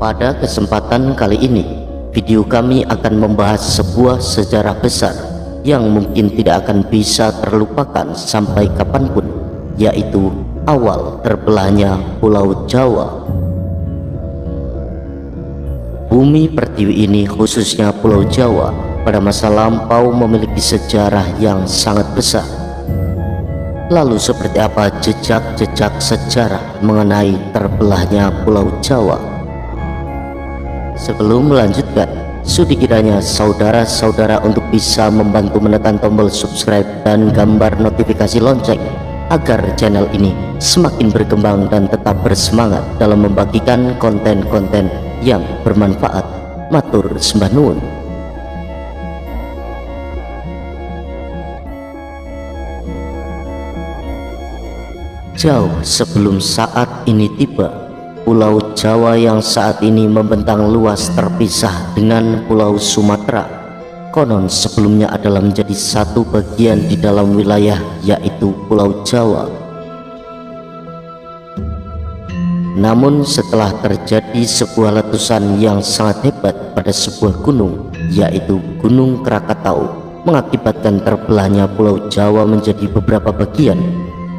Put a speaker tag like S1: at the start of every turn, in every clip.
S1: Pada kesempatan kali ini, video kami akan membahas sebuah sejarah besar yang mungkin tidak akan bisa terlupakan sampai kapanpun, yaitu awal terbelahnya Pulau Jawa. Bumi pertiwi ini, khususnya Pulau Jawa, pada masa lampau memiliki sejarah yang sangat besar. Lalu seperti apa jejak-jejak sejarah mengenai terbelahnya Pulau Jawa? Sebelum melanjutkan, sudi kiranya saudara-saudara untuk bisa membantu menekan tombol subscribe dan gambar notifikasi lonceng agar channel ini semakin berkembang dan tetap bersemangat dalam membagikan konten-konten yang bermanfaat. Matur sembah nuwun. Jauh sebelum saat ini tiba, Pulau Jawa yang saat ini membentang luas terpisah dengan Pulau Sumatera, konon sebelumnya adalah menjadi satu bagian di dalam wilayah, yaitu Pulau Jawa. Namun setelah terjadi sebuah letusan yang sangat hebat pada sebuah gunung, yaitu Gunung Krakatau, mengakibatkan terbelahnya Pulau Jawa menjadi beberapa bagian,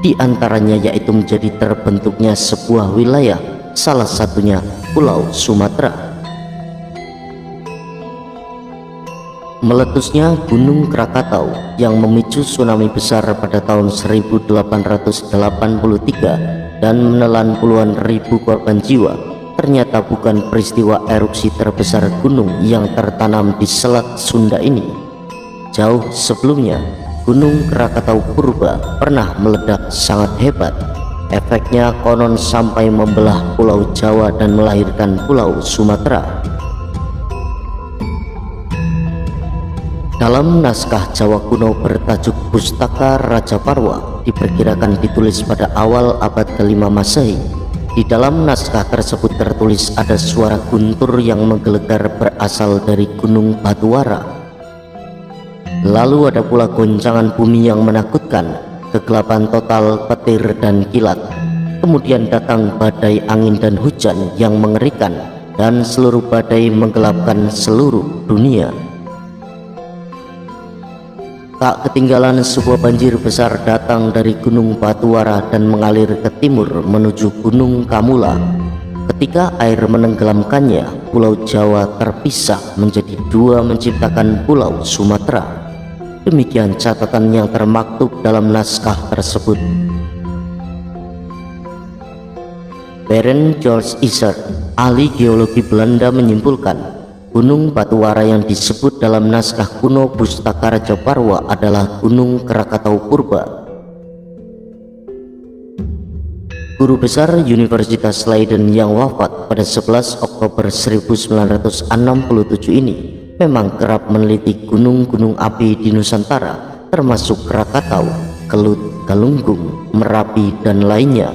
S1: di antaranya yaitu menjadi terbentuknya sebuah wilayah, salah satunya Pulau Sumatera. Meletusnya Gunung Krakatau yang memicu tsunami besar pada tahun 1883 dan menelan puluhan ribu korban jiwa ternyata bukan peristiwa erupsi terbesar gunung yang tertanam di Selat Sunda ini. Jauh sebelumnya, Gunung Krakatau purba pernah meledak sangat hebat. Efeknya konon sampai membelah Pulau Jawa dan melahirkan Pulau Sumatera. Dalam naskah Jawa kuno bertajuk Pustaka Raja Parwa, diperkirakan ditulis pada awal abad ke-5 Masehi. Di dalam naskah tersebut tertulis ada suara guntur yang menggelegar berasal dari Gunung Batuwara. Lalu ada pula goncangan bumi yang menakutkan, kegelapan total, petir dan kilat. Kemudian datang badai angin dan hujan yang mengerikan, dan seluruh badai menggelapkan seluruh dunia. Tak ketinggalan sebuah banjir besar datang dari Gunung Batuwara dan mengalir ke timur menuju Gunung Kamula. Ketika air menenggelamkannya, Pulau Jawa terpisah menjadi dua menciptakan Pulau Sumatera. Demikian catatan yang termaktub dalam naskah tersebut. Barend George Isert, ahli geologi Belanda, menyimpulkan Gunung Batuwara yang disebut dalam naskah kuno Pustaka Raja Parwa adalah Gunung Krakatau purba. Guru besar Universitas Leiden yang wafat pada 11 Oktober 1967 ini memang kerap meneliti gunung-gunung api di Nusantara, termasuk Krakatau, Kelut, Galunggung, Merapi, dan lainnya.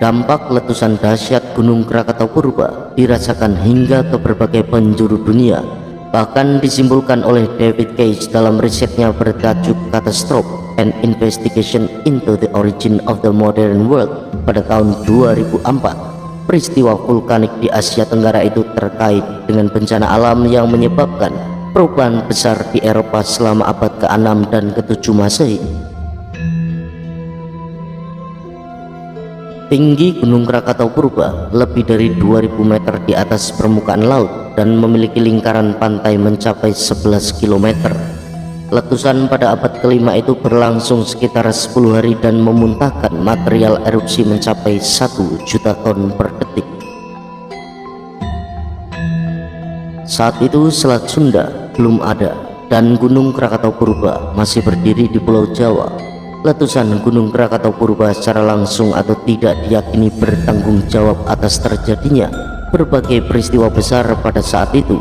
S1: Dampak letusan dahsyat Gunung Krakatau purba dirasakan hingga ke berbagai penjuru dunia. Bahkan disimpulkan oleh David Cage dalam risetnya bertajuk Catastrophe: An Investigation into the Origin of the Modern World pada tahun 2004. Peristiwa vulkanik di Asia Tenggara itu terkait dengan bencana alam yang menyebabkan perubahan besar di Eropa selama abad ke-6 dan ke-7 Masehi. Tinggi Gunung Krakatau purba lebih dari 2000 meter di atas permukaan laut dan memiliki lingkaran pantai mencapai 11 km. Letusan pada abad ke-5 itu berlangsung sekitar 10 hari dan memuntahkan material erupsi mencapai 1 juta ton per detik. Saat itu Selat Sunda belum ada dan Gunung Krakatau purba masih berdiri di Pulau Jawa. Letusan Gunung Krakatau purba secara langsung atau tidak diyakini bertanggung jawab atas terjadinya berbagai peristiwa besar pada saat itu.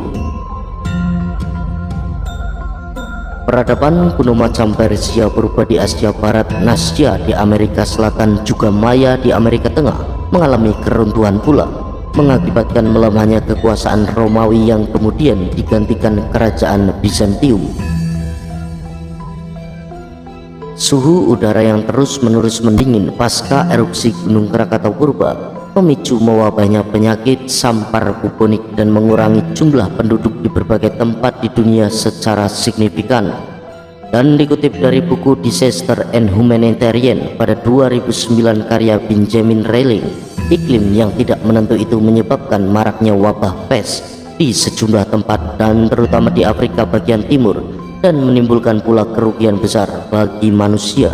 S1: Peradaban kuno macam Persia purba di Asia Barat, Nasya di Amerika Selatan, juga Maya di Amerika Tengah mengalami keruntuhan pula, mengakibatkan melemahnya kekuasaan Romawi yang kemudian digantikan kerajaan Bizantium. Suhu udara yang terus-menerus mendingin pasca erupsi Gunung Krakatau Purba memicu mewabahnya penyakit sampar bubonik dan mengurangi jumlah penduduk di berbagai tempat di dunia secara signifikan. Dan dikutip dari buku Disaster and Humanitarian pada 2009 karya Benjamin Reiling, iklim yang tidak menentu itu menyebabkan maraknya wabah pes di sejumlah tempat dan terutama di Afrika bagian timur, dan menimbulkan pula kerugian besar bagi manusia.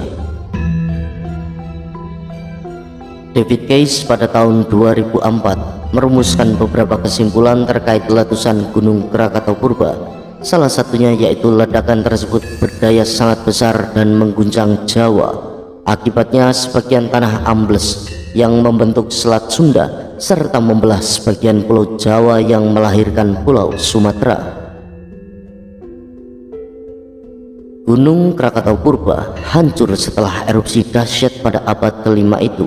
S1: David Case pada tahun 2004 merumuskan beberapa kesimpulan terkait letusan Gunung Krakatau Purba. Salah satunya yaitu ledakan tersebut berdaya sangat besar dan mengguncang Jawa. Akibatnya sebagian tanah ambles yang membentuk Selat Sunda serta membelah sebagian pulau Jawa yang melahirkan Pulau Sumatera. Gunung Krakatau Purba hancur setelah erupsi dahsyat pada abad ke-5 itu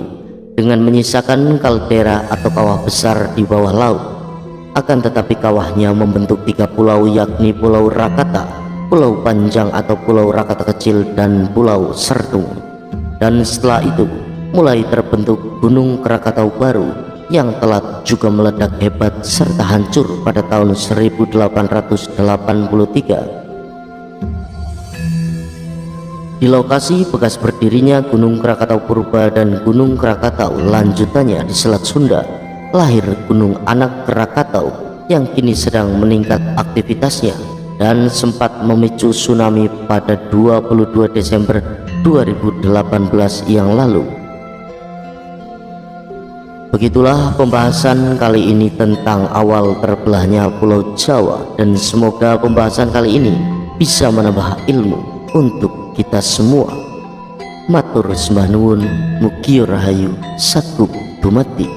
S1: dengan menyisakan kaldera atau kawah besar di bawah laut. Akan tetapi kawahnya membentuk 3 pulau, yakni Pulau Rakata, Pulau Panjang atau Pulau Rakata Kecil, dan Pulau Sertung. Dan setelah itu mulai terbentuk Gunung Krakatau baru yang telat juga meledak hebat serta hancur pada tahun 1883. Di lokasi bekas berdirinya Gunung Krakatau Purba dan Gunung Krakatau lanjutannya di Selat Sunda, lahir Gunung Anak Krakatau yang kini sedang meningkat aktivitasnya dan sempat memicu tsunami pada 22 Desember 2018 yang lalu. Begitulah pembahasan kali ini tentang awal terbelahnya Pulau Jawa, dan semoga pembahasan kali ini bisa menambah ilmu untuk kita semua. Matur sembah nuwun, mugi rahayu, sakup dumati.